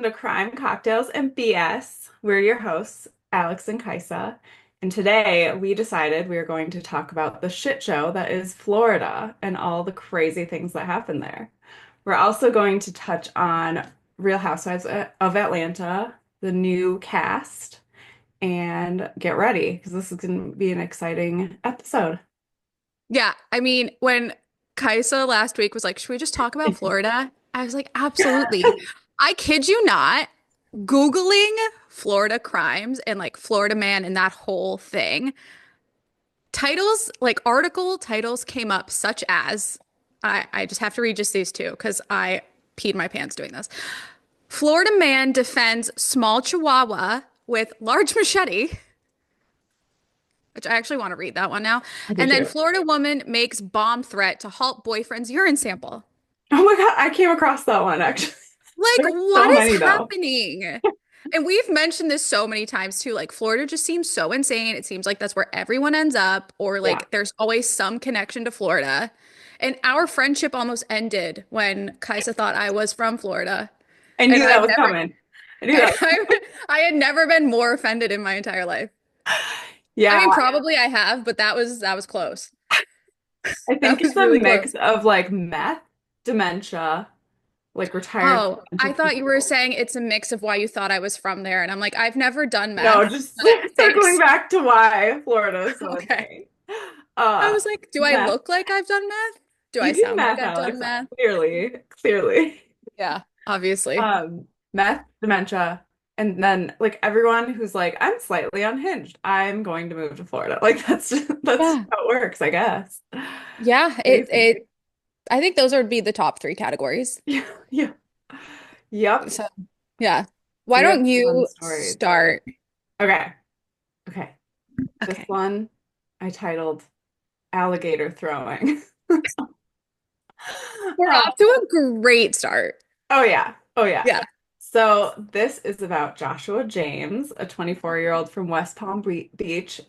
to Crime, Cocktails, and BS. We're your hosts, Alex and Kaisa. And today we decided we are going to talk about the shit show that is Florida and all the crazy things that happen there. We're also going to touch on Real Housewives of Atlanta, the new cast, and get ready because this is going to be an exciting episode. Yeah, I mean, when Kaisa last week was like, should we just talk about Florida? I was like, absolutely. I kid you not, Googling Florida crimes and like Florida man and that whole thing, titles, like article titles came up such as, I just have to read just these two because I peed my pants doing this. Florida man defends small chihuahua with large machete, which I actually want to read that one now. I do And then too. Florida woman makes bomb threat to halt boyfriend's urine sample. Oh my God, I came across that one actually. Like, There's what so is many though. happening? And we've mentioned this so many times too. Like, Florida just seems so insane. It seems like that's where everyone ends up, or Yeah. like there's always some connection to Florida. And our friendship almost ended when Kaisa thought I was from Florida. I And knew that I've was never, coming. I knew that. I had never been more offended in my entire life. I Yeah, mean, probably I have, but that was close. I That think it's was a really mix close. of like meth, dementia, like retired Oh, I dementia thought you were people. saying it's a mix of why you thought I was from there. And I'm like, I've never done No, meth, just but circling thanks. back to why Florida is so Okay. insane. I Uh, was like, do I Meth. look like I've done meth? Do I You do sound like meth, I've Alex. done meth? Clearly, clearly. Yeah, obviously. Meth, dementia, and then like everyone who's like, I'm slightly unhinged. I'm going to move to Florida. Like that's Yeah. how it works, I guess. Yeah, Crazy. I think those would be the top three categories. Yeah, yeah. Yep. So, yeah. Why We have don't fun you stories. start? Okay. Okay. This Okay. one I titled Alligator Throwing. We're Uh, off to a great start. oh yeah. Oh yeah. Yeah. So this is about Joshua James, a 24-year-old from West Palm Beach.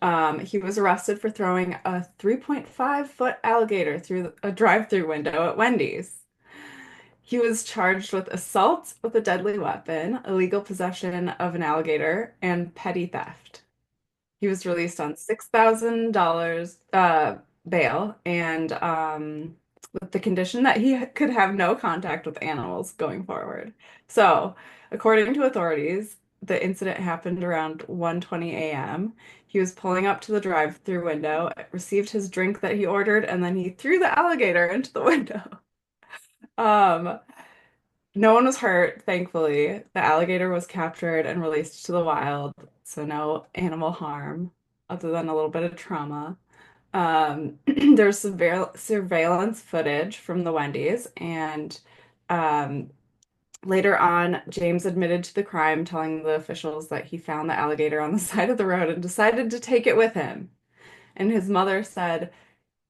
He was arrested for throwing a 3.5-foot alligator through a drive-through window at Wendy's. He was charged with assault with a deadly weapon, illegal possession of an alligator, and petty theft. He was released on $6,000 bail and with the condition that he could have no contact with animals going forward. So, according to authorities, the incident happened around 1:20 a.m. He was pulling up to the drive-through window, received his drink that he ordered, and then he threw the alligator into the window. Um, no one was hurt, thankfully. The alligator was captured and released to the wild, so no animal harm other than a little bit of trauma. There's surveillance footage from the Wendy's, and um, later on, James admitted to the crime, telling the officials that he found the alligator on the side of the road and decided to take it with him. And his mother said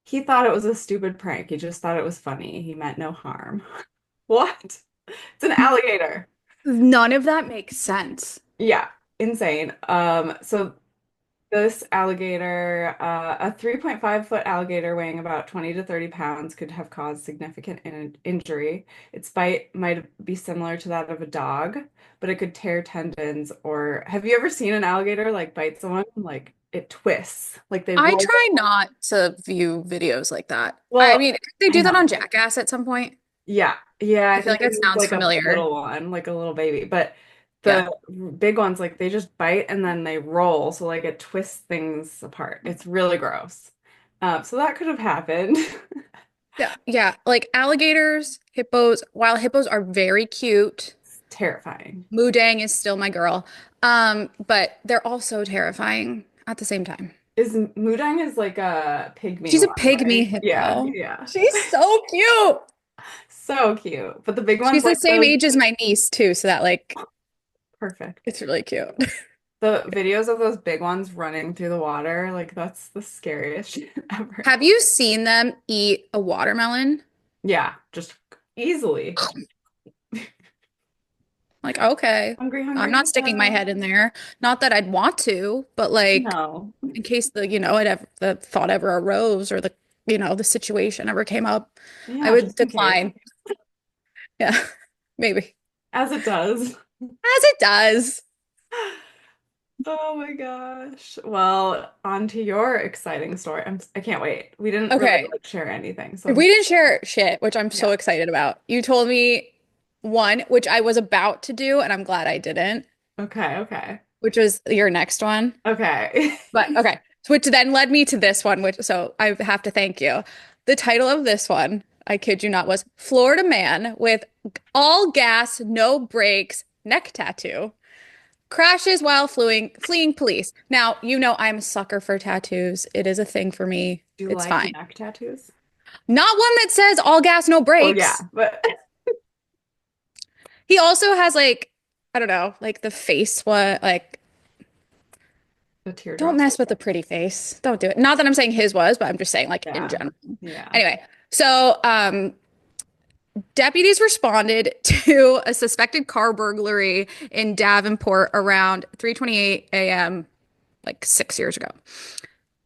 he thought it was a stupid prank. He just thought it was funny. He meant no harm. What? It's an alligator. None of that makes sense. Yeah, insane. So this alligator, a 3.5-foot alligator weighing about 20 to 30 pounds, could have caused significant injury. Its bite might be similar to that of a dog, but it could tear tendons. Or have you ever seen an alligator like bite someone? Like it twists, like they I roll. try not to view videos like that. I Well, mean, they I do that know. on Jackass at some point. Yeah, yeah, I I feel think like they that use sounds like a familiar. little one, like a little baby. But Yeah. the big ones, like they just bite and then they roll, so like it twists things apart. It's really gross. So that could have happened. Yeah, yeah, like alligators, hippos, while hippos are very cute, It's terrifying. Mudang is still my girl. But they're also terrifying at the same time. Is Mudang is like a pygmy She's a one, pygmy right? Yeah, hippo. yeah. She's so cute. So cute. But the big ones She's the like same those, age as my niece too, so that like perfect. it's really cute. The videos of those big ones running through the water, like that's the scariest shit ever. Have you seen them eat a watermelon? Yeah, just easily. Like, okay, Hungry, I'm hungry not sticking my hippo. head in there. Not that I'd want to, but like No. in case the thought ever arose or the situation ever came up, I Yeah, would just in case. decline. Yeah, maybe. As it does. As it does. Oh my gosh. Well, on to your exciting story. I can't wait. We didn't really Okay. like share anything, so We didn't share shit, which I'm so yeah. excited about. You told me one, which I was about to do, and I'm glad I didn't, Okay, okay. which was your next one. Okay. But okay. Which then led me to this one, which so I have to thank you. The title of this one, I kid you not, was Florida Man with all gas, no brakes, neck tattoo. Crashes while fleeing police. Now, you know I'm a sucker for tattoos. It is a thing for me. Do you It's like fine. neck tattoos? Not one that says all gas, no Well, yeah, brakes. but He also has like, I don't know, like the face what like the don't teardrop. mess with the pretty face. Don't do it. Not that I'm saying his was, but I'm just saying like in Yeah. general. Yeah. Anyway, so deputies responded to a suspected car burglary in Davenport around 3:28 a.m. like 6 years ago.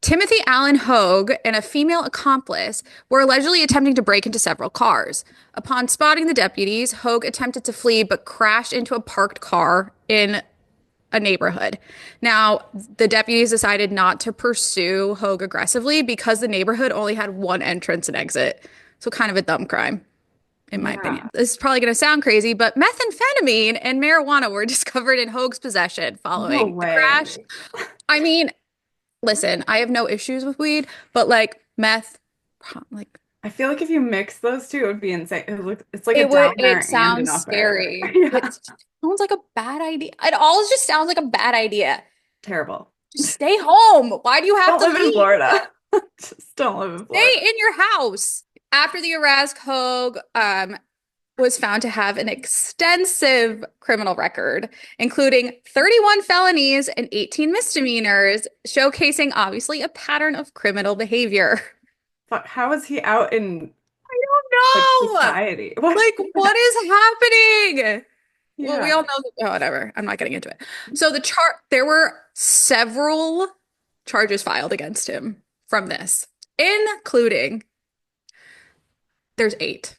Timothy Allen Hogue and a female accomplice were allegedly attempting to break into several cars. Upon spotting the deputies, Hogue attempted to flee but crashed into a parked car in a neighborhood. Now, the deputies decided not to pursue Hogue aggressively because the neighborhood only had one entrance and exit. So, kind of a dumb crime, in my Yeah. opinion. This is probably going to sound crazy, but methamphetamine and marijuana were discovered in Hogue's possession No following the crash. way. I mean, listen, I have no issues with weed, but like meth, like I feel like if you mix those two, it would be insane. It's like a it downer and an sounds upper. scary. Yeah. It sounds like a bad idea. It all just sounds like a bad idea. Terrible. Just stay home. Why do you have Don't to live in leave? Florida. Just don't live in Florida. Stay in your house. After the arrest, Hogue was found to have an extensive criminal record, including 31 felonies and 18 misdemeanors, showcasing obviously a pattern of criminal behavior. Fuck, how is he out in like No! society? What? Like, what is happening? Well, we Yeah. all know that, oh, whatever. I'm not getting into it. So there were several charges filed against him from this, including there's eight.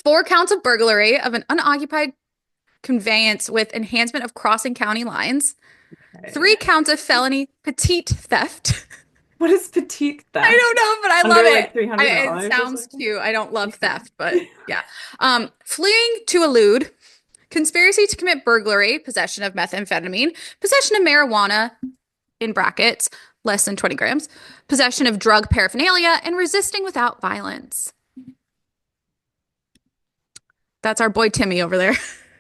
4 counts of burglary of an unoccupied conveyance with enhancement of crossing county lines. Okay. 3 counts of felony petite theft. What is petite I theft? don't know, but I love Under it. like It $300 or sounds something? cute. I don't love Yeah. theft, but yeah. Fleeing to elude, conspiracy to commit burglary, possession of methamphetamine, possession of marijuana, in brackets, less than 20 grams, possession of drug paraphernalia, and resisting without violence. That's our boy Timmy over there.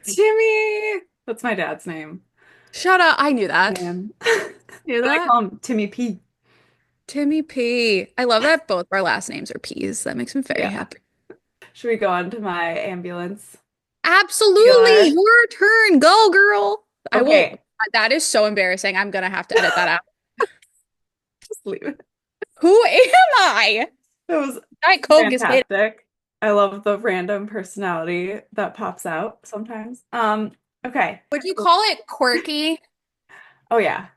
Timmy. That's my dad's name. Shut up. I knew that. Man. Knew But I that? call him Timmy P. Timmy P. I love that both our last names are P's. That makes me very Yeah. happy. Should we go on to my ambulance Absolutely. feeler? Your turn. Go, girl. I will. Okay. That is so embarrassing. I'm gonna have to edit that out. Just leave it. Who am I? It was Diet Coke is made. fantastic. I love the random personality that pops out sometimes. Okay. Would you call it quirky? Oh yeah.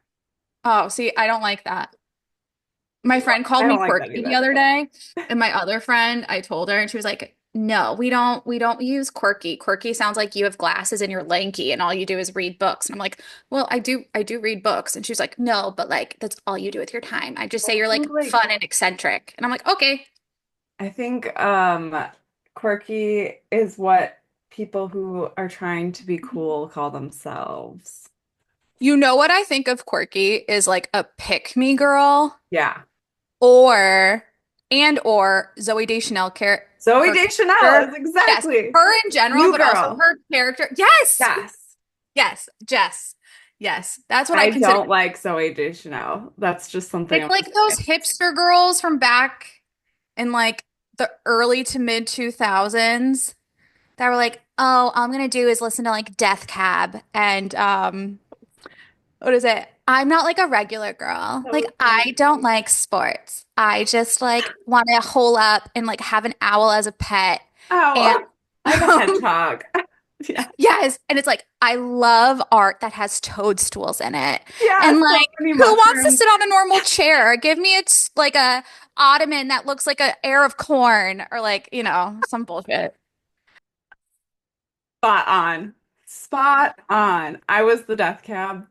Oh, see, I don't like that. My friend called I me don't like that quirky the either. other day, and my other friend, I told her, and she was like, "No, we don't use quirky. Quirky sounds like you have glasses and you're lanky, and all you do is read books." And I'm like, "Well, I do read books." And she's like, "No, but like that's all you do with your time. I just say I you're like think like fun and eccentric." And I'm like, "Okay." I think quirky is what people who are trying to be cool call themselves. You know what I think of quirky is like a pick me girl Yeah. or or Zoe Deschanel Zoe her Deschanel character. is Yes, exactly her in general, New but also Girl. her character. Yes. Yes. Yes, Jess. Yes, that's what I I consider. don't like Zoe Deschanel. That's just something It's I'm like gonna those say. hipster girls from back in like the early to mid 2000s that were like, "Oh, all I'm gonna do is listen to like Death Cab and what is it? I'm not like a regular girl. That Like was so I don't funny. like sports. I just like want to hole up and like have an owl as a pet." And Ow. I have a hedgehog. Yeah. yes, and it's like I love art that has toadstools in it. Yeah, And so like many who wants to mushrooms. sit on a normal chair? Give me it's like a ottoman that looks like a ear of corn or like, some bullshit. Spot on. Spot on. I was the death cab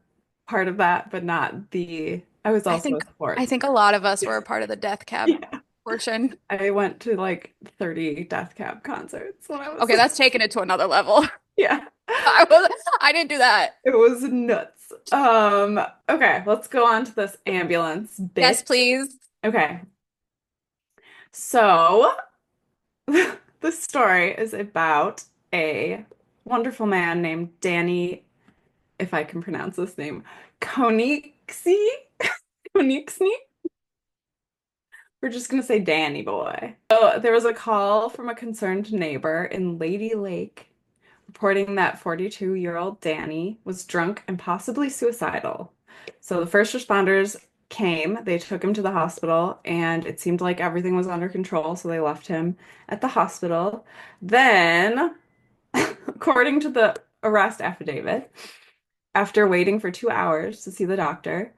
part of that, but not the, I was I also a think I sport. think a lot of us were a part of the death cab Yeah. portion. I went to like 30 death cab concerts when I was, Okay, that's taking it to another level. yeah. I didn't do that. It was nuts. Okay, let's go on to this ambulance Yes, bit. please. Okay, so the story is about a wonderful man named Danny, if I can pronounce this name, Konixi? Konixni? We're just gonna say Danny boy. So there was a call from a concerned neighbor in Lady Lake reporting that 42-year-old Danny was drunk and possibly suicidal. So the first responders came, they took him to the hospital, and it seemed like everything was under control, so they left him at the hospital. Then, according to the arrest affidavit, after waiting for 2 hours to see the doctor,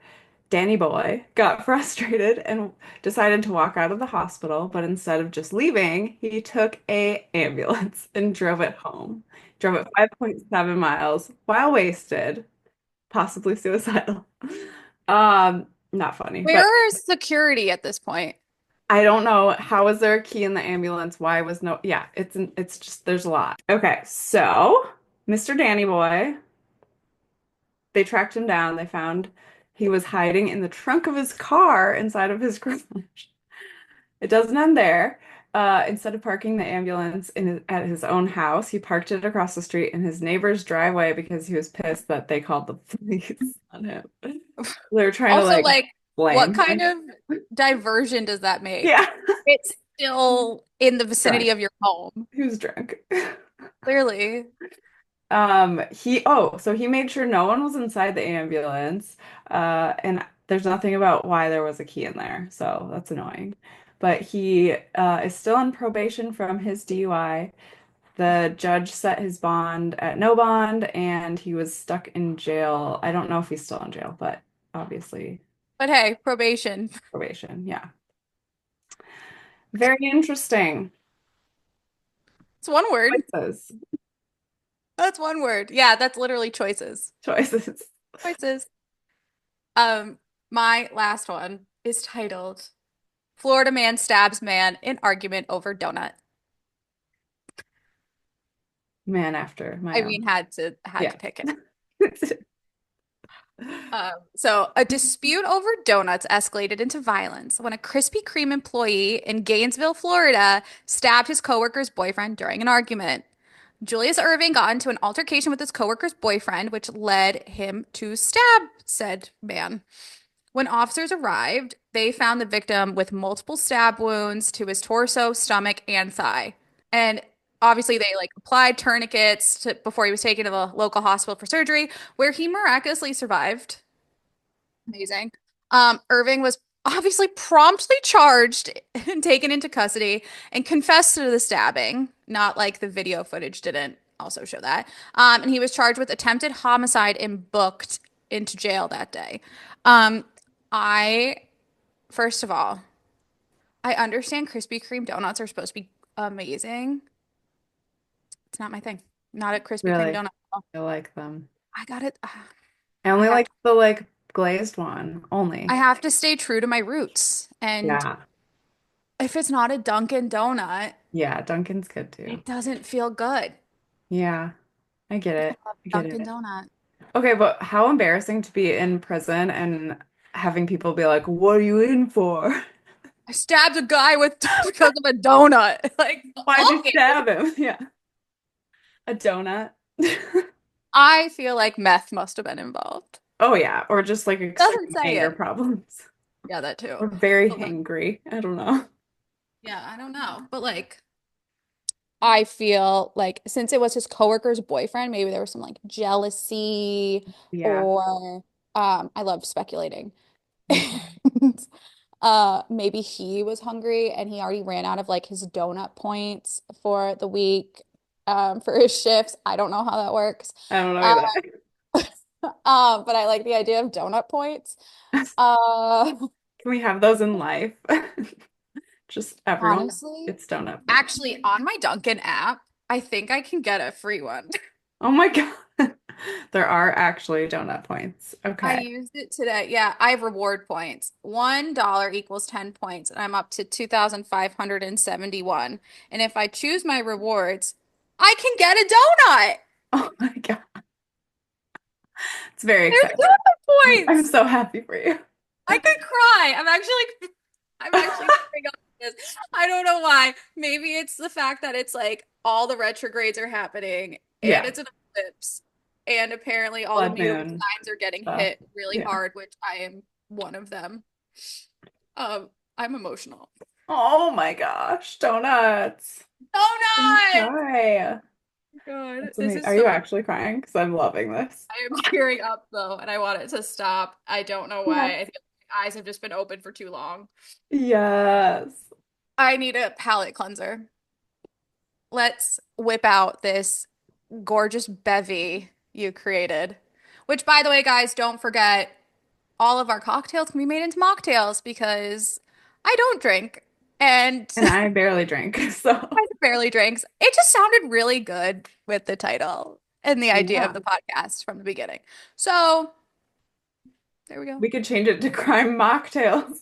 Danny Boy got frustrated and decided to walk out of the hospital, but instead of just leaving, he took a ambulance and drove it home. Drove it 5.7 miles while wasted, possibly suicidal. Not funny, but Where is security at this point? I don't know how was there a key in the ambulance? Why was no, yeah, it's just there's a lot. Okay, so Mr. Danny Boy, they tracked him down. They found he was hiding in the trunk of his car inside of his garage. It doesn't end there. Instead of parking the ambulance at his own house, he parked it across the street in his neighbor's driveway because he was pissed that they called the police on him. They were trying to Also, like like, what blame kind him. of diversion does that make? Yeah, It's still in the vicinity drunk. of your home, He was drunk. clearly. So he made sure no one was inside the ambulance. And there's nothing about why there was a key in there, so that's annoying. But he is still on probation from his DUI. The judge set his bond at no bond, and he was stuck in jail. I don't know if he's still in jail, but obviously But hey, probation. probation. Yeah. Very interesting It's one word. choices. That's one word. Yeah, that's literally choices. Choices. Choices. Um, my last one is titled Florida Man Stabs Man in Argument Over Donut. Man after I my own. mean, had Yeah. to pick it. So a dispute over donuts escalated into violence when a Krispy Kreme employee in Gainesville, Florida, stabbed his coworker's boyfriend during an argument. Julius Irving got into an altercation with his coworker's boyfriend, which led him to stab said man. When officers arrived, they found the victim with multiple stab wounds to his torso, stomach, and thigh. And obviously, they like applied before he was taken to the local hospital for surgery, where he miraculously survived. Amazing. Irving was obviously promptly charged and taken into custody and confessed to the stabbing. Not like the video footage didn't also show that. And he was charged with attempted homicide and booked into jail that day. Um, I, first of all, I understand Krispy Kreme donuts are supposed to be amazing. It's not my thing. Not a Krispy Kreme Really, donut. I like them. I got it. I I only have like to, the like glazed one I only. have to stay true to my roots. And Yeah. if it's not a Dunkin' Donut, Yeah, Dunkin's good too. it doesn't feel good. Yeah, I get I it. love I get Dunkin' it. Donut. Okay, but how embarrassing to be in prison and having people be like, "What are you in for? I stabbed a guy with because of a donut. Like, Why'd you okay. stab him?" Yeah, a donut. I feel like meth must have been involved. Oh yeah, or just like Doesn't extreme say anger it. problems. Yeah, that too. Or very But like, hangry. I don't know. yeah, I don't know. But like, I feel like since it was his coworker's boyfriend, maybe there was some like jealousy Yeah. or I love speculating. Mhm. Maybe he was hungry and he already ran out of like his donut points for the week for his shifts. I don't know how that works. I don't know Uh, either. but I like the idea of donut points. Uh, Can we have those in life? Just everyone honestly, gets donut points. actually on my Dunkin' app, I think I can get a free one. Oh my God. There are actually donut points. I Okay. used it today. Yeah, I have reward points. $1 equals 10 points, and I'm up to 2,571. And if I choose my rewards, I can get a donut. Oh my God. It's very There's exciting. donut I'm points. so happy for you. I could cry. I'm actually tearing up with this. I don't know why. Maybe it's the fact that it's like all the retrogrades are happening and Yeah. it's an eclipse. And apparently all the Blood mutable moon signs are getting stuff. hit really Yeah. hard, which I am one of them. I'm emotional. Oh my gosh. Donuts. Donut! Hi. God, That's this amazing. is Are so you actually crying? Because I'm loving this. I am tearing up though, and I want it to stop. I don't know why. I Yes. feel like my eyes have just been open for too long. Yes. I need a palate cleanser. Let's whip out this gorgeous bevy you created. Which, by the way, guys, don't forget all of our cocktails can be made into mocktails because I don't drink and And I barely drink. So, I barely drinks. It just sounded really good with the title and the idea of yeah. the podcast from the beginning. So there we go. We could change it to crime mocktails.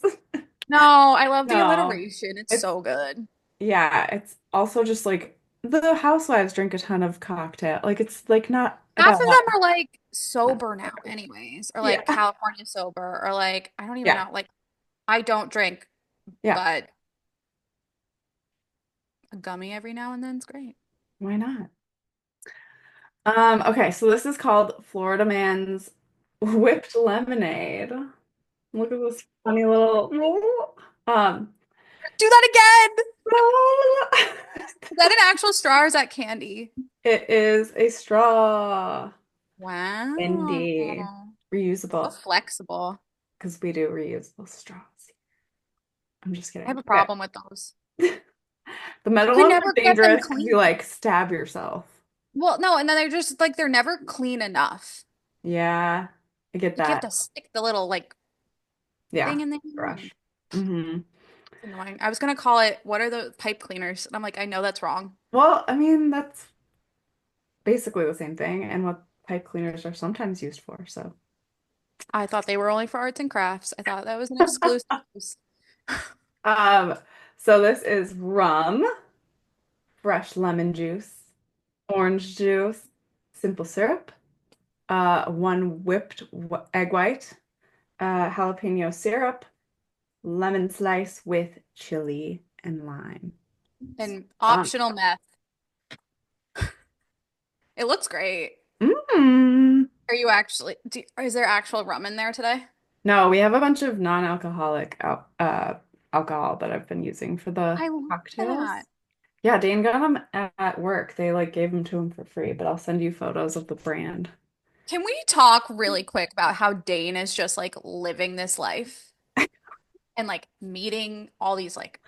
No, I love the No. alliteration. It's It's so good. yeah, it's also just like the housewives drink a ton of cocktail. Like it's like not at Half of all. them are like sober now, anyways, or like Yeah. California sober, or like I don't even Yeah. know. Like I don't drink, Yeah. but a gummy every now and then is great. Why not? Okay, so this is called Florida Man's Whipped Lemonade. Look at this funny little um Do that again. Is that an actual straw or is that candy? it is a straw. Wow. Indeed. So Reusable. flexible. Because we do reusable straws. I'm just I have kidding. a Okay. problem with those. The metal You ones are never get them dangerous because you clean. like stab yourself. Well, no, and then they're just like they're never clean enough. Yeah, I get Like you have that. to stick the little like Yeah, thing in there. And brush. Hmm. it's annoying. I was gonna call it what are the pipe cleaners? And I'm like, I know that's wrong. Well, I mean, that's basically the same thing and what pipe cleaners are sometimes used for. So, I thought they were only for arts and crafts. I thought that was an exclusive use. um, so this is rum, fresh lemon juice, orange juice, simple syrup, one whipped egg white, jalapeno syrup, lemon slice with chili and lime. And Done. optional meth. It looks great. Mm. Are you actually, is there actual rum in there today? No, we have a bunch of non-alcoholic alcohol that I've been using for the I love that. cocktails. Yeah, Dane got them at work. They like gave them to him for free, but I'll send you photos of the brand. Can we talk really quick about how Dane is just like living this life and like meeting all these like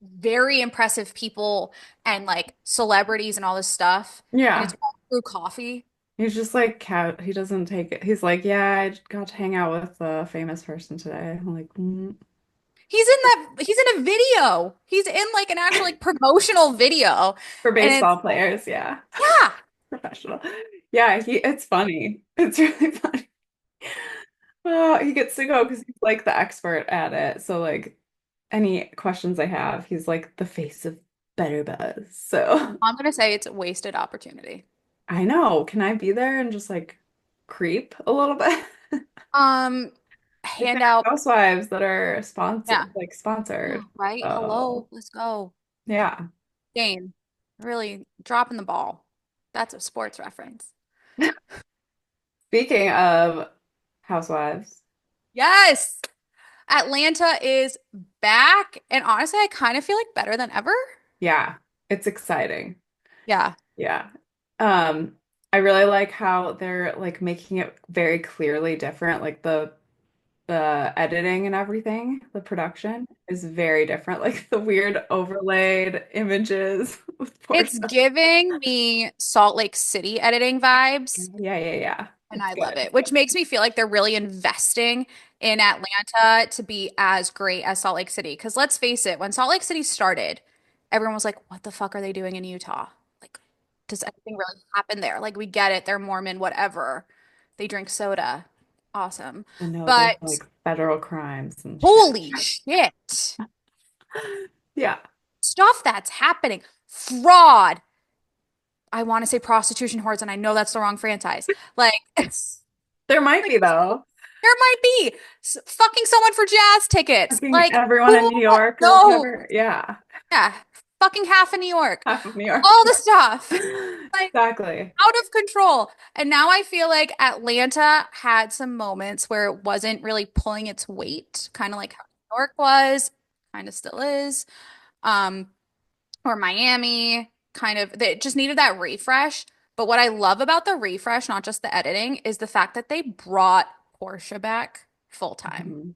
very impressive people and like celebrities and all this stuff? And Yeah, it's all through coffee. he's just like cat. He doesn't take it. He's like, yeah, I got to hang out with a famous person today. I'm like, He's in a video. He's in like an actual like promotional video. for And baseball it's players, yeah, yeah. professional. Yeah, it's funny. It's really funny. Oh, he gets to go because he's like the expert at it. So like any questions I have, he's like the face of Better Buzz. So I'm gonna say it's a wasted opportunity. I know. Can I be there and just like creep a little bit? Um, Like hand there are out. housewives that are Yeah. sponsored. Yeah, right? So Hello, let's go. yeah. Dane, really dropping the ball. That's a sports reference. Speaking of housewives, Yes. Atlanta is back. And honestly, I kind of feel like better than ever. yeah, it's exciting. Yeah. Yeah. Um, I really like how they're like making it very clearly different. Like the editing and everything, the production is very different. Like the weird overlaid images with poor It's stuff. giving me Salt Lake City editing vibes. Yeah, yeah, yeah. And It's I love good. it, which makes me feel like they're really investing in Atlanta to be as great as Salt Lake City. Because let's face it, when Salt Lake City started, everyone was like, what the fuck are they doing in Utah? Like, does anything really happen there? Like, we get it. They're Mormon, whatever. They drink soda. Awesome. I know there's But like federal crimes and shit. holy shit. Yeah. Stuff that's happening. Fraud. I want to say prostitution whores, and I know that's the wrong franchise. Like, There might like be though. there might be fucking someone for jazz tickets. Fucking Like, everyone in who New York or knows? whatever. Yeah. Yeah, fucking half of New York. Half of New York. All the stuff. Like, Exactly. out of control. And now I feel like Atlanta had some moments where it wasn't really pulling its weight, kind of like how New York was, kind of still is. Um, or Miami, kind of, they just needed that refresh. But what I love about the refresh, not just the editing, is the fact that they brought Portia back full time. Mhm.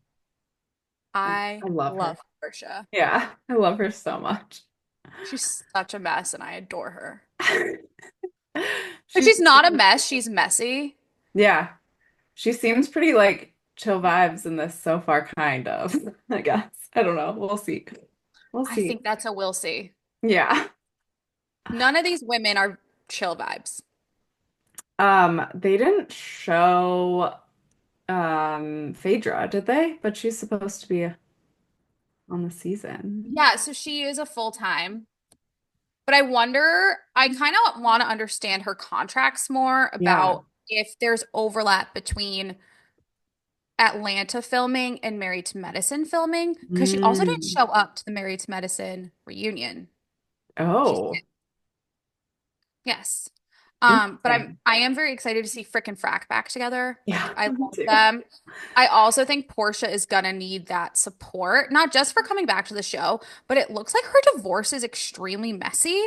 I I love her. love Portia. Yeah. I love her so much. She's such a mess and I adore her. But She's she's not a mess, she's messy. yeah. She seems pretty like chill vibes in this so far, kind of, I guess. I don't know. We'll see. We'll I see. think that's a will see. Yeah. None of these women are chill vibes. They didn't show Phaedra, did they? But she's supposed to be on the season. Yeah, so she is a full time. But I wonder, I kind of want to understand her contracts more Yeah. about if there's overlap between Atlanta filming and Married to Medicine filming, because she also didn't Mm. show up to the Married to Medicine reunion. She's Oh, yes. But interesting. I am very excited to see Frick and Frack back together. Like Yeah, I me love too. them. I also think Portia is gonna need that support, not just for coming back to the show, but it looks like her divorce is extremely messy.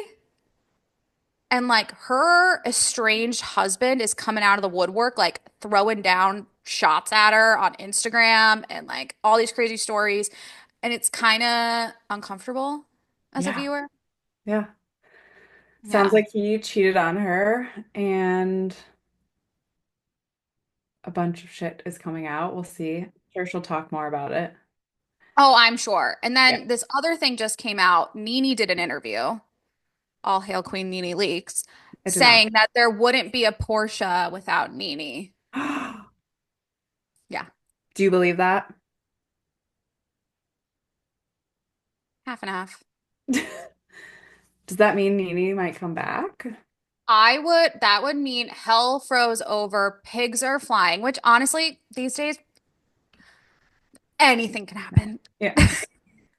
And like her estranged husband is coming out of the woodwork, like throwing down shots at her on Instagram and like all these crazy stories. And it's kind of uncomfortable as a Yeah, viewer. yeah. Sounds Yeah. like he cheated on her and a bunch of shit is coming out. We'll see. Sure, she'll talk more about it. Oh, I'm sure. And Yeah, then this other thing just came out. Nene did an interview, all hail Queen Nene Leakes, I did not. saying that there wouldn't be a Portia without Nene. Yeah, Do you believe that? half and half. Does that mean Nene might come back? That would mean hell froze over, pigs are flying, which honestly, these days, anything can happen. Yeah.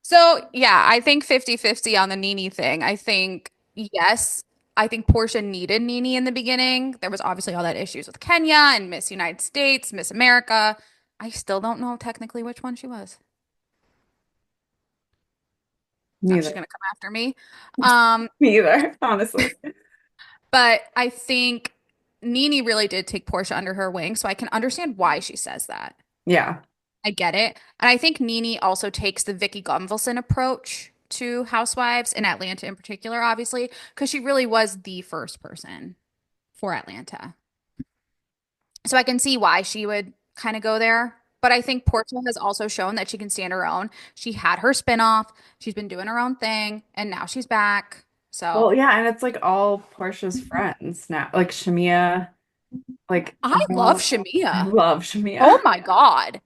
So, yeah, I think 50-50 on the Nene thing. I think, yes, I think Portia needed Nene in the beginning. There was obviously all that issues with Kenya and Miss United States, Miss America. I still don't know technically which one she was. Now she's Neither. gonna come after me. Um, Neither, honestly. but I think Nene really did take Portia under her wing, so I can understand why she says that. Yeah. I get it. And I think Nene also takes the Vicky Gunvalson approach to Housewives in Atlanta in particular, obviously, because she really was the first person for Atlanta. So I can see why she would kind of go there. But I think Portia has also shown that she can stand her own. She had her spinoff, she's been doing her own thing, and now she's back. Well, So yeah, and it's like all Portia's friends now. Like Shamia, like I love all I Shamia. love Oh Shamia. my God.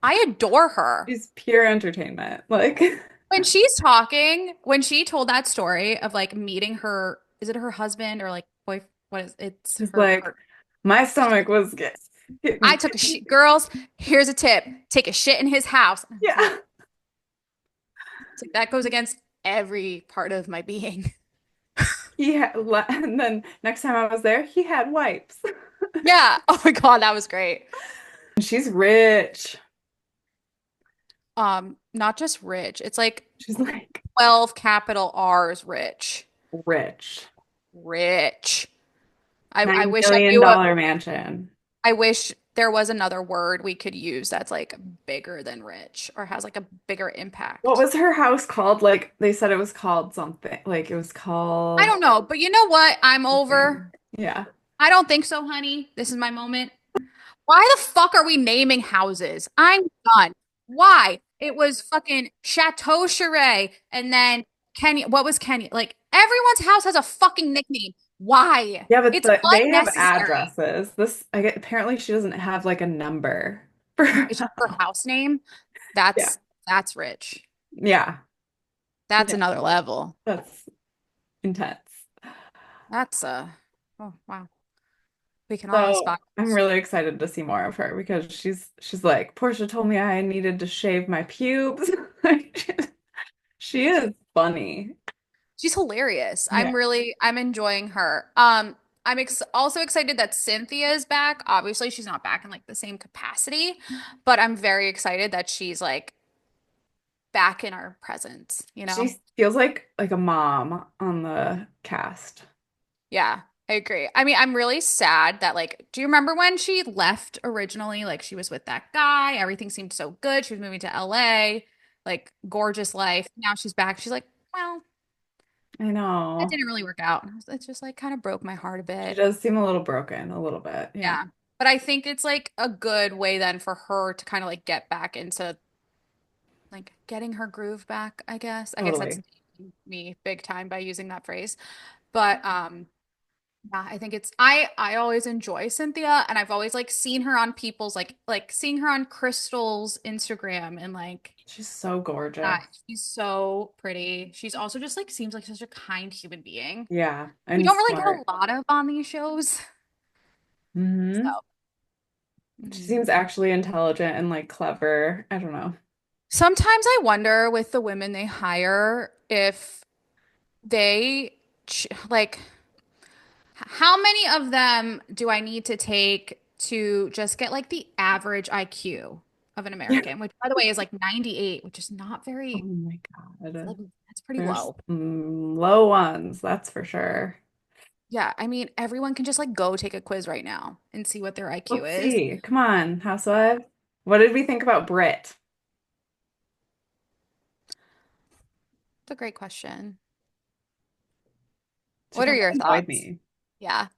I adore her. She's pure entertainment. Like When she's talking, when she told that story of like meeting her, is it her husband or like boy? What is it's she's her like, partner? my stomach was I getting took a shit. Girls, here's a tip: take a shit in his house. yeah. It's like that goes against every part of my being. And then next time I was there, he had wipes. Yeah. Oh my God, that was great. And she's rich. Not just rich. It's like She's like 12 capital R's rich. rich. Rich. I Nine wish I million knew a, dollar mansion. I wish there was another word we could use that's like bigger than rich or has like a bigger What impact. was her house called? Like they said it was called something. Like it was I called don't know, but you know what? I'm over. something. Yeah. I don't think so, honey. This is my moment. Why the fuck are we naming houses? I'm done. Why? It was fucking Chateau Cheray and then Kenya. What was Kenya? Like everyone's house has a fucking nickname. Why? Yeah, but It's they have unnecessary. addresses. This I get apparently she doesn't have like a number for It's just her her. house name. Yeah. That's rich. Yeah. That's Yeah. another level. That's intense. That's oh wow. We can all So aspire. I'm really excited to see more of her because she's like, Portia told me I needed to shave my pubes. Like, she is funny. She's hilarious. Yeah. I'm enjoying her. I'm ex also excited that Cynthia is back. Obviously, she's not back in like the same capacity, but I'm very excited that she's like back in our presence, you know? She feels like a mom on the cast. Yeah, I agree. I mean, I'm really sad that like, do you remember when she left originally? Like she was with that guy, everything seemed so good. She was moving to LA, like gorgeous life. Now she's back. She's like, well, I that know. didn't really work out. It just like kind of broke my heart a She bit. does seem a little broken, a little bit. Yeah, Yeah. But I think it's like a good way then for her to kind of like get back into like getting her groove back, I guess. I guess that's totally. me big time by using that phrase. But yeah, I think it's I always enjoy Cynthia and I've always like seen her on people's like seeing her on Crystal's Instagram and like She's so yeah, gorgeous. she's so pretty. She's also just like seems like such a kind human being. Yeah, We and don't really get smart. a lot of on these shows. So, Hmm. She mhm. seems actually intelligent and like clever. I don't know. Sometimes I wonder with the women they hire if they like how many of them do I need to take to just get like the average IQ of an American, which by the way is like 98, which is not Oh very my like God. that's pretty There's low. low ones, that's for sure. Yeah, I mean everyone can just like go take a quiz right now and see what their IQ Let's is. see. Come on, Housewives. What did we think about Brit? It's a great question. She What are kind of your annoyed thoughts? me. Yeah.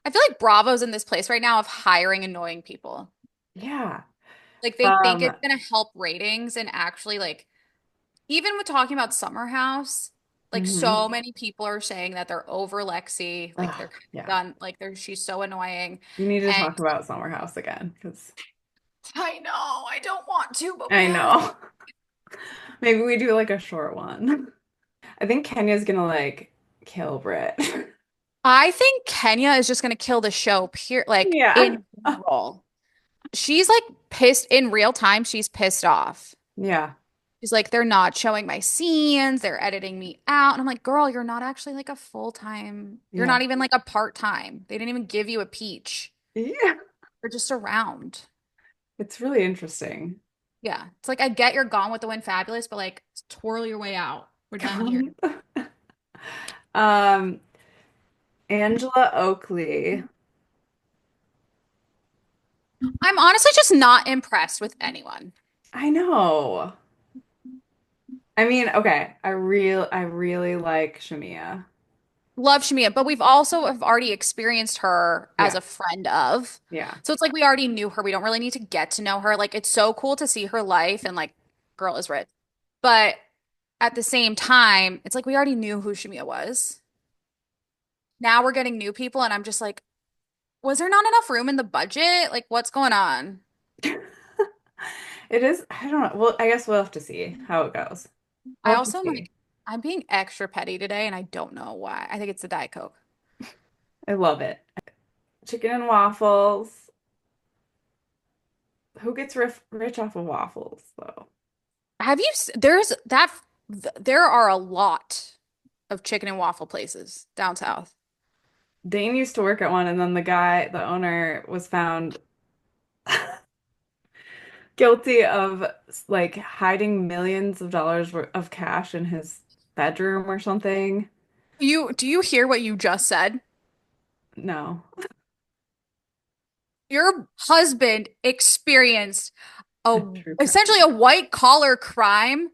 I feel like Bravo's in this place right now of hiring annoying people. Yeah. Like they think Um, it's gonna help ratings and actually like even with talking about Summer House, like mhm. so many people are saying that they're over Lexi, like they're Ugh, kind of yeah. done, like they're she's so annoying. We need to And talk about Summer House again because I know, I don't want to, but we I have. know. Maybe we do like a short one. I think Kenya's gonna like kill Brit. I think Kenya is just gonna kill the show, pure like Yeah. in general. She's like pissed in real time, she's pissed off. Yeah. She's like, they're not showing my scenes, they're editing me out. And I'm like, girl, you're not actually like a full-time, you're Yeah. not even like a part-time. They didn't even give you a peach. Yeah. They're just around. It's really interesting. Yeah. It's like I get you're gone with the wind fabulous, but like twirl your way out. We're done here. Um, Angela Oakley. I'm honestly just not impressed with anyone. I know. I mean, okay, I really like Shamia. Love Shamia, but we've also have already experienced her as Yeah. a friend of. Yeah. So it's like we already knew her. We don't really need to get to know her. Like it's so cool to see her life and like girl is rich. But at the same time, it's like we already knew who Shamia was. Now we're getting new people and I'm just like, was there not enough room in the budget? Like what's going on? It is, I don't know. Well, I guess we'll have to see how it goes. I We'll have to also am see. like, I'm being extra petty today, and I don't know why. I think it's the Diet Coke. I love it. Chicken and waffles. Who gets rich off of waffles, though? There's that, there are a lot of chicken and waffle places down south. Dane used to work at one, and then the owner, was found guilty of like hiding millions of dollars worth of cash in his bedroom or something. Do you hear what you just said? No, Your husband experienced a a true essentially crime. a white collar crime.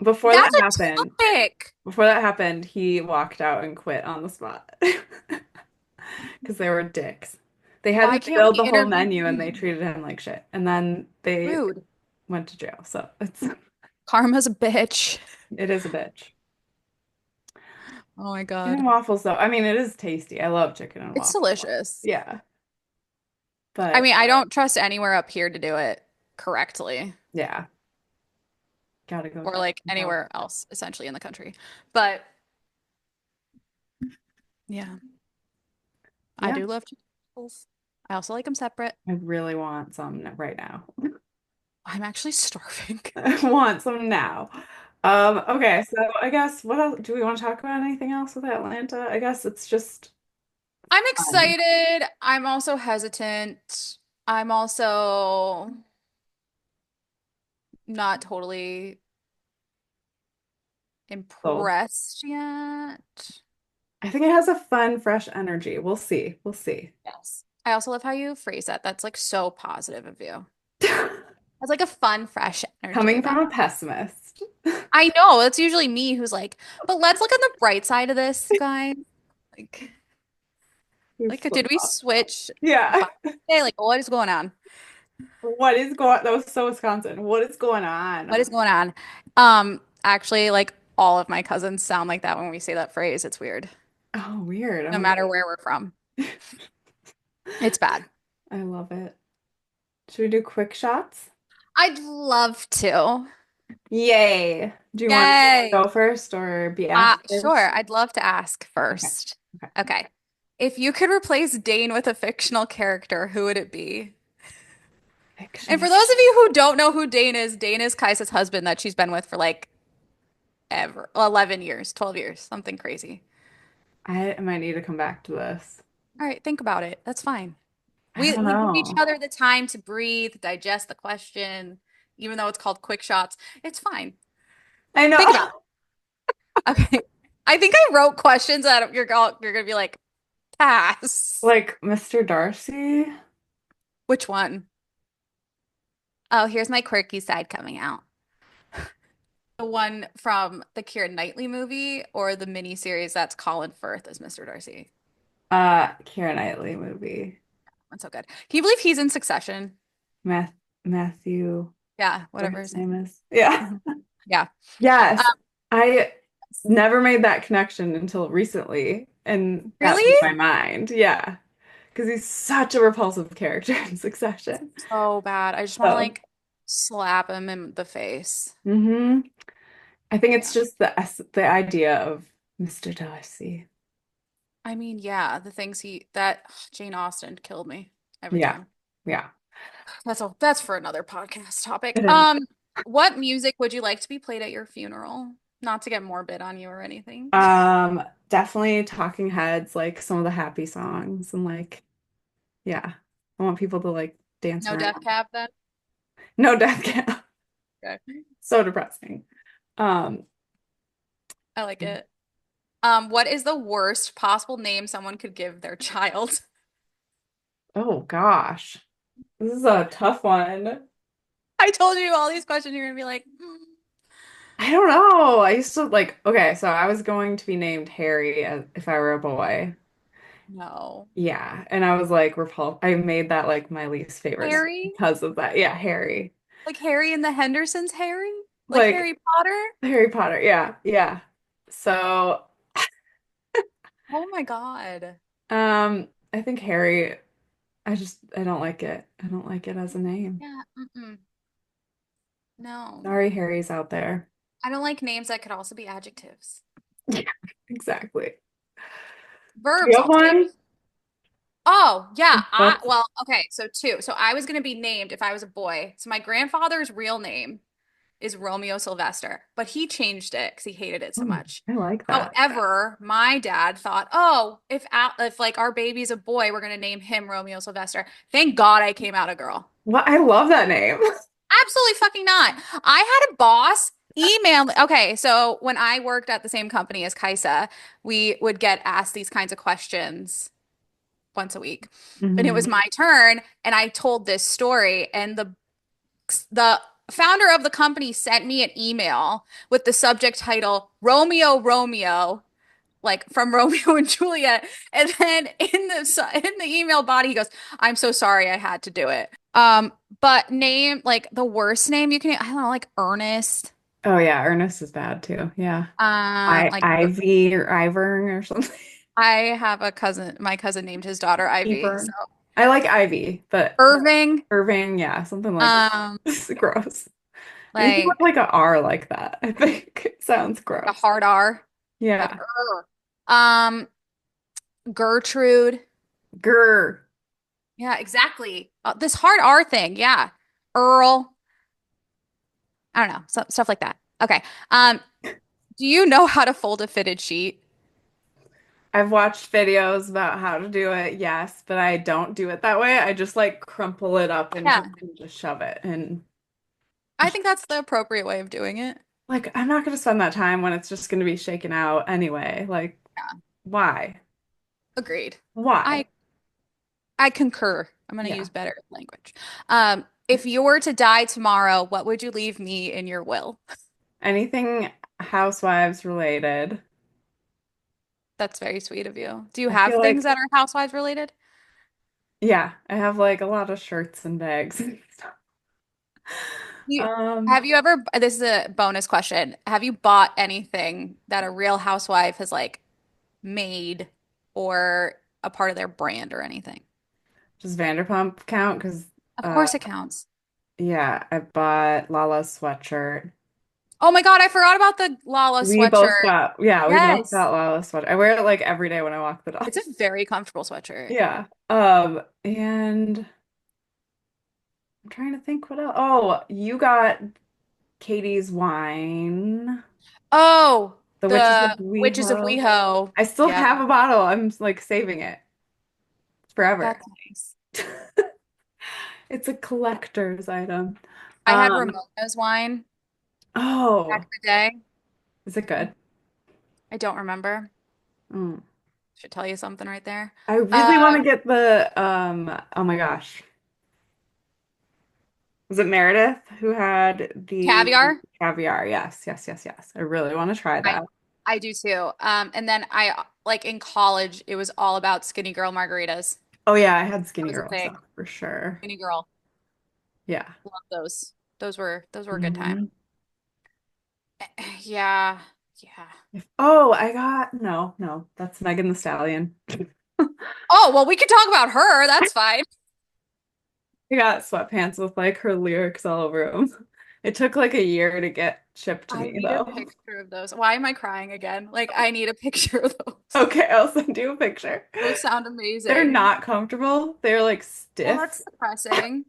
Before that That's a happened, topic. he walked out and quit on the spot because they were dicks. They had Why him can't build we the whole interview menu and they him? treated him like shit. And then they Rude. went to jail. So Karma's a bitch. it is a bitch. Oh my Chicken and God. waffles, though. I mean, it is tasty. I love chicken and It's waffles. delicious. Yeah, I but mean, I don't trust anywhere up here to do it correctly yeah, gotta go or down like south. anywhere else essentially in the country. But yeah, I Yeah, do love chicken waffles. I also like them separate. I really want some right now. I'm actually starving. I want some now. Okay, so I guess what else do we want to talk about anything else with Atlanta? I guess it's just I'm fun. excited. I'm also hesitant. I'm also not totally So impressed yet. I think it has a fun, fresh energy. We'll see. We'll see. Yes. I also love how you phrase that. That's like so positive of you. That's like a fun, fresh energy Coming from about a it. pessimist. I know it's usually me who's like, but let's look on the bright side of this, guys. Like, We like, flip did we up. switch Yeah. vibes today? Like, what is going on? What is going That was so Wisconsin. What is going What on? is going on? Actually, like all of my cousins sound like that when we say that phrase. It's weird. Oh, weird. No Oh matter where we're from. my It's bad. I love it. Should we do quick shots? I'd love to. Yay. Do you want to Yay. go first or be asked first? Sure. I'd love to ask Okay. first. Okay. Okay. If you could replace Dane with a fictional character, who would it be? And Fictional. for those of you who don't know who Dane is Kaisa's husband that she's been with for like ever 11 years, 12 years, something crazy. I might need to come back to this. All right, think about it. That's fine. I don't We give each know. other the time to breathe, digest the question, even though it's called quick shots. It's fine. I know. Think about it. Okay. I think I wrote questions that you're gonna be like, pass. Like Mr. Darcy. Which one? Oh, here's my quirky side coming out. The one from the Keira Knightley movie or the miniseries that's Colin Firth as Mr. Darcy. Keira Knightley movie. That's so good. Can you believe he's in Succession? Math Matthew, Yeah, whatever whatever his his name. name is. Yeah. Mhm. Yeah. Yes. Um, I never made that connection until recently, and that really? blew my mind. Yeah. Because he's such a repulsive character in Succession. So bad. I just want to So, like slap him in the face. hmm I think it's Yeah. just the idea of Mr. Darcy. I mean, yeah, the things he that Jane Austen killed me every Yeah. time. Yeah. That's for another podcast topic. It is. What music would you like to be played at your funeral? Not to get morbid on you or anything. Definitely Talking Heads, like some of the happy songs, and like, yeah, I want people to like dance No death around. cab then? No death cab. Okay. So depressing. Um, I like it. What is the worst possible name someone could give their child? oh gosh, this is a tough one. I told you all these questions, you're gonna be like, I don't know. I used to like, okay, so I was going to be named Harry if I were a boy. no. Yeah, and I was like repulsed. I made that like my least favorite name Harry? because of that. Yeah, Harry. Like Harry and the Hendersons, Harry? Like Like Harry Potter? Harry Potter. Yeah, yeah. So, Oh my God. I think Harry, I don't like it. I don't like it as a name. Yeah, no. Sorry, Harry's out there. I don't like names that could also be adjectives. Yeah, exactly. Do you Verbs, have I'll take. one? Oh, yeah. What's Well, okay, so two. So I was gonna be named if I was a boy. So my grandfather's real name is Romeo Sylvester, but he changed it because he hated it so oh, much. I like that. However, my dad thought, oh, if like our baby's a boy, we're gonna name him Romeo Sylvester. Thank God I came out a girl. What I love that name. Absolutely fucking not. I had a boss email. Okay, so when I worked at the same company as Kaisa, we would get asked these kinds of questions once a week. And it was hmm my turn, and I told this story, and the founder of the company sent me an email with the subject title Romeo Romeo, like from Romeo and Juliet. And then in the email body, he goes, "I'm so sorry I had to do it." But name like the worst name you can, I don't know, like Ernest. Oh yeah, Ernest is bad too. Yeah. Like Ivy or Ivern or something. I have a cousin, my cousin named his daughter Ivy. So Ebern. I like Ivy, but Irving, Irving, yeah, something like um, this is gross. Anything with like like a R like that, I think sounds a gross. hard R, like Yeah. um, Gertrude. Grr. Yeah, exactly. This hard R thing. Yeah. Earl. I don't know. Stuff like that. Okay. Um, do you know how to fold a fitted sheet? I've watched videos about how to do it, yes, but I don't do it that way. I just like crumple it up and Yeah. just shove it. And I think that's the appropriate way of doing it. like, I'm not going to spend that time when it's just going to be shaken out anyway. Like, Yeah. why? Agreed. Why? I I concur. I'm going to Yeah. use better language. If you were to die tomorrow, what would you leave me in your will? Anything housewives related. That's very sweet of you. Do you I have feel things like, that are housewives related? yeah, I have like a lot of shirts and bags and stuff. You, Um, have you ever, this is a bonus question. Have you bought anything that a real housewife has like made or a part of their brand or anything? does Vanderpump count? Because, Of uh, course it counts. yeah, I bought Lala's sweatshirt. Oh my God, I forgot about the Lala We both sweatshirt. got, yeah, we both Yes. got Lala's sweatshirt. I wear it like every day when I walk the dog. It's a very comfortable sweatshirt. Yeah. And I'm trying to think what else. Oh, you got Katie's wine, Oh, the Witches of the Witches of WeHo. WeHo. I still Yeah, have a bottle. I'm like saving it forever. that's nice. It's a collector's item. I had Um, Ramona's wine back oh, in the day. is it good? I don't remember. Mm. Should tell you something right there. I Uh, really want to get the oh my gosh. Was it Meredith who had the Caviar. caviar? Yes, yes, yes, yes. I really want to try I that. I do too. And then I like in college, it was all about skinny girl margaritas. Oh yeah, I had That skinny was a girl thing. stuff for sure. Skinny girl. Yeah. Love those. Those were a good time. hmm Yeah. Yeah. Oh, I got no, no, that's Megan the Stallion. Oh, well, we could talk about her. That's fine. I got sweatpants with like her lyrics all over them. It took like a year to get shipped to I me need a though. picture of those. Why am I crying again? Like, I need a picture of those. Okay, I'll send you a picture. Those sound They're amazing. not comfortable. They're like Oh, stiff. that's depressing.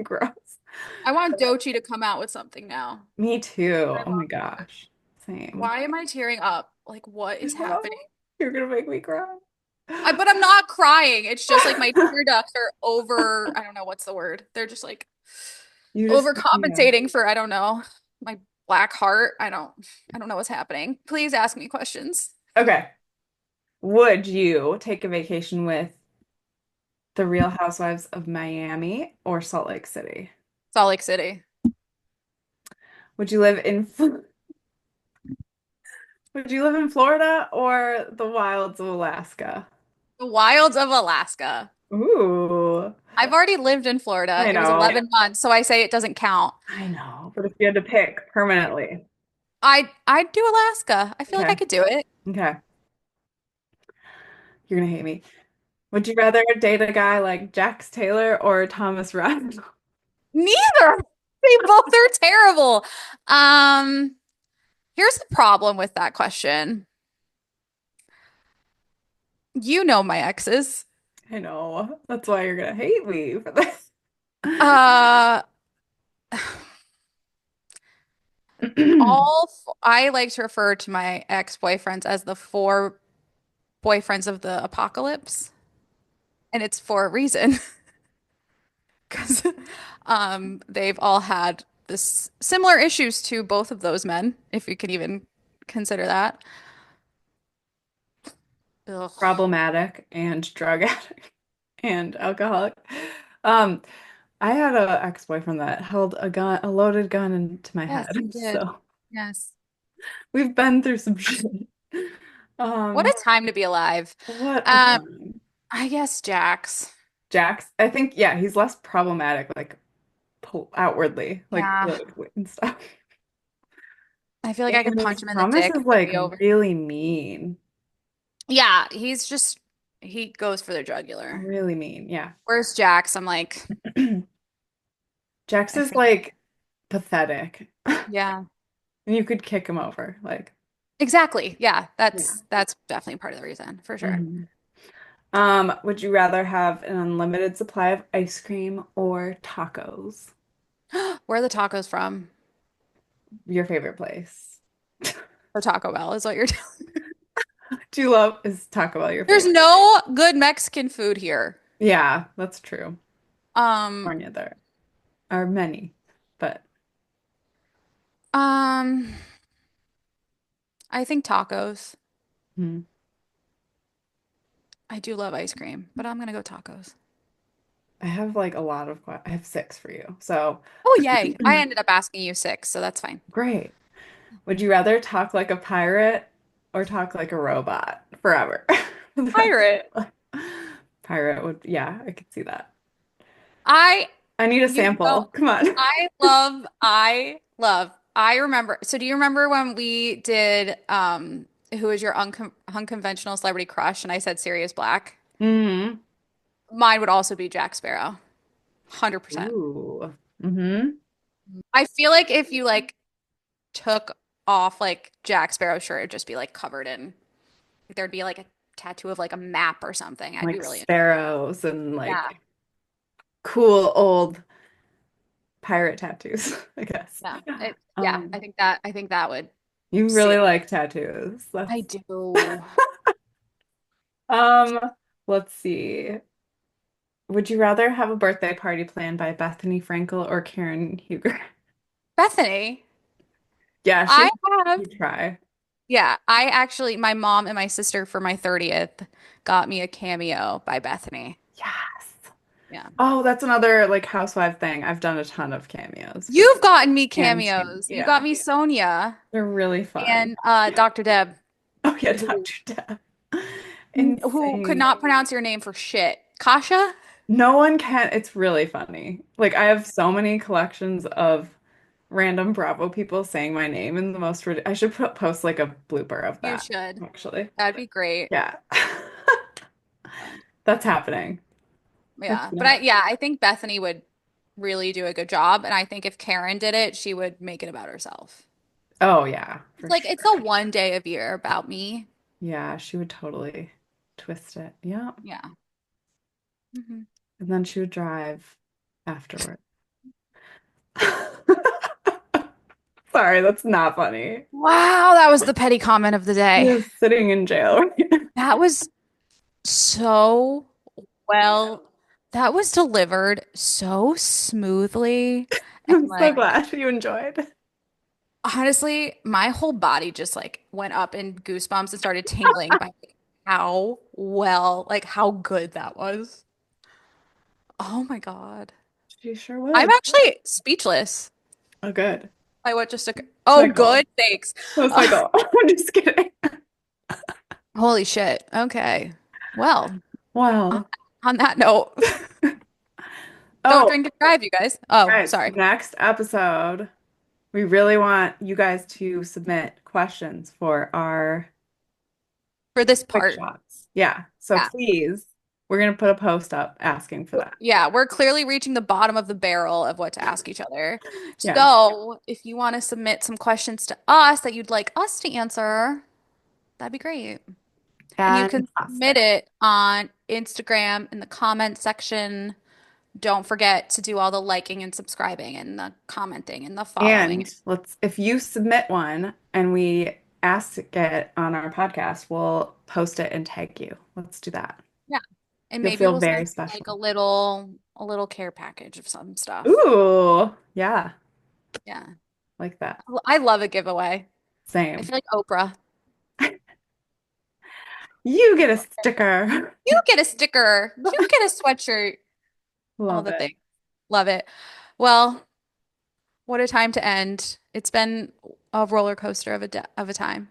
Gross. I want Doechii to come out with something now. Me too. I Oh my love her. gosh. Same. Why am I tearing up? Like, what is happening? You're gonna make me cry. But I'm not crying. It's just like my tear ducts are over, I don't know what's the word. They're just like You just, yeah. overcompensating for, I don't know, my black heart. I don't know what's happening. Please ask me questions. Okay. Would you take a vacation with the Real Housewives of Miami or Salt Lake City? Salt Lake City. Would you live in Would you live in Florida or the wilds of Alaska? The wilds of Alaska. Ooh, I've already lived in Florida. I It was know. 11 months, so I say it doesn't count. I know. But if you had to pick permanently. I'd do Alaska. I feel like I Okay. could do it. Okay. You're gonna hate me. Would you rather date a guy like Jax Taylor or Thomas Rhett? Neither. They both are terrible. Um, Here's the problem with that question. You know my exes. I know. That's why you're gonna hate me for this. Uh, I like to refer to my ex-boyfriends as the four boyfriends of the apocalypse, and it's for a reason because they've all had this similar issues to both of those men, if you can even consider that. Ugh. Problematic and drug addict and alcoholic. Um, I had an ex-boyfriend that held a gun, a loaded gun into my Yes, head. you did. So Yes. we've been through some shit. What Um, a time to be alive. what a Um, time. I guess Jax. Jax, I think, yeah, he's less problematic, like po outwardly, like Yeah. politically and stuff. I feel like I could And punch him in the Thomas dick is and it'd like be over. really mean. Yeah, he goes for the jugular. Really mean. Yeah. Where's Jax? I'm like, Jax I is feel like, like pathetic. yeah, And you could kick him over. Like, exactly. Yeah, yeah. that's definitely part of the reason for sure. Mhm. Would you rather have an unlimited supply of ice cream or tacos? Where are the tacos from? Your favorite place. Or Taco Bell is what you're telling. Do you love, is Taco Bell your There's favorite? no good Mexican food here. Yeah, that's true. Um, California, there are many, but um, I think tacos. hmm. I do love ice cream, but I'm gonna go tacos. I have like a lot of, I have six for you. So Oh, yay. I ended up asking you six, so that's fine. great. Would you rather talk like a pirate or talk like a robot forever? That's Pirate. pirate would, yeah, I could see that. I, I need a you know, sample. Come on. I remember. So do you remember when we did who is your unconventional celebrity crush? And I said Sirius Black. Hmm. Mine would also be Jack Sparrow. 100%. Ooh. Hmm. I feel like if you like took off like Jack Sparrow's shirt, it'd just be like covered in there'd be like a tattoo of like a map or something. I'd be Like really into that. sparrows and Yeah. like cool old pirate tattoos, I guess. Yeah. Yeah, Um, I think that would you really see. like tattoos. I That's do. um, let's see. Would you rather have a birthday party planned by Bethany Frankel or Karen Huger? Bethany, Yeah, I have, she'd try. yeah, I actually, my mom and my sister for my 30th got me a cameo by Bethany. Yes. Yeah. Oh, that's another like housewife thing. I've done a ton of cameos for You've gotten me and Shane. cameos. You got Yeah. me Sonia They're really fun. and Dr. Deb, Oh yeah, who Dr. Death. who could Insane. not pronounce your name for shit. Kasha? No one can. It's really funny. Like I have so many collections of random Bravo people saying my name in the most I should post like a blooper of You that, should. actually. That'd be great. Yeah. That's happening. It's Yeah. But gonna happen. I think Bethany would really do a good job. And I think if Karen did it, she would make it about herself. Oh yeah, It's for like, sure. it's a one day of year about me. Yeah, she would totally twist it. Yeah. Yeah. Mhm. And then she would drive afterward. Sorry, that's not funny. Wow, that was the petty comment of the He day. is sitting in jail. That was so well, that was delivered so smoothly. And I'm so like, glad you enjoyed. honestly, my whole body just like went up in goosebumps and started tingling by like, how well, like how good that was. Oh my God. She sure I'm was. actually speechless Oh, good. by what just took. That's Oh, my goal. good. Thanks. That's my goal. I'm just kidding. Holy shit. Okay. Well, on, Wow. on that note, don't Oh, drink and drive, you guys. Oh, guys, sorry. next episode, we really want you guys to submit questions for our For this quick part. shots. Yeah. So Yeah. please, we're going to put a post up asking for that. Yeah, we're clearly reaching the bottom of the barrel of what to ask each other. Yeah. So, if you want to submit some questions to us that you'd like us to answer, that'd be great. And you can submit Fantastic. it on Instagram in the comment section. Don't forget to do all the liking and subscribing and the commenting and the following. And if you submit one and we ask it on our podcast, we'll post it and tag you. Let's do that. Yeah. And You'll maybe feel we'll send very you like special. a little care package of some stuff. Ooh, yeah, Yeah. like that. I love a giveaway. I Same. feel like Oprah. You get a sticker. You get a sticker. You get a sweatshirt. All Love the it. things. Love it. Well, what a time to end. It's been a roller coaster of a time.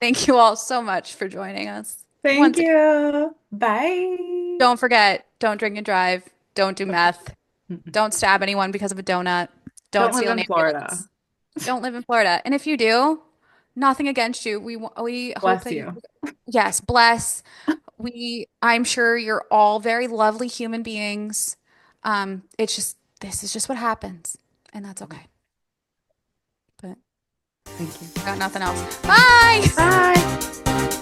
Thank you all so much for joining us. Thank Once again, you. Bye. don't forget, don't drink and drive. Don't do Okay. meth. Don't stab anyone because of a donut. Don't Don't live steal an in Florida. ambulance. don't live in Florida. And if you do, nothing against you. We hope Bless that you, you. yes, bless. I'm sure you're all very lovely human beings. It's just, this is just what happens, and that's okay. But Thank you. I got nothing else. Bye. Bye.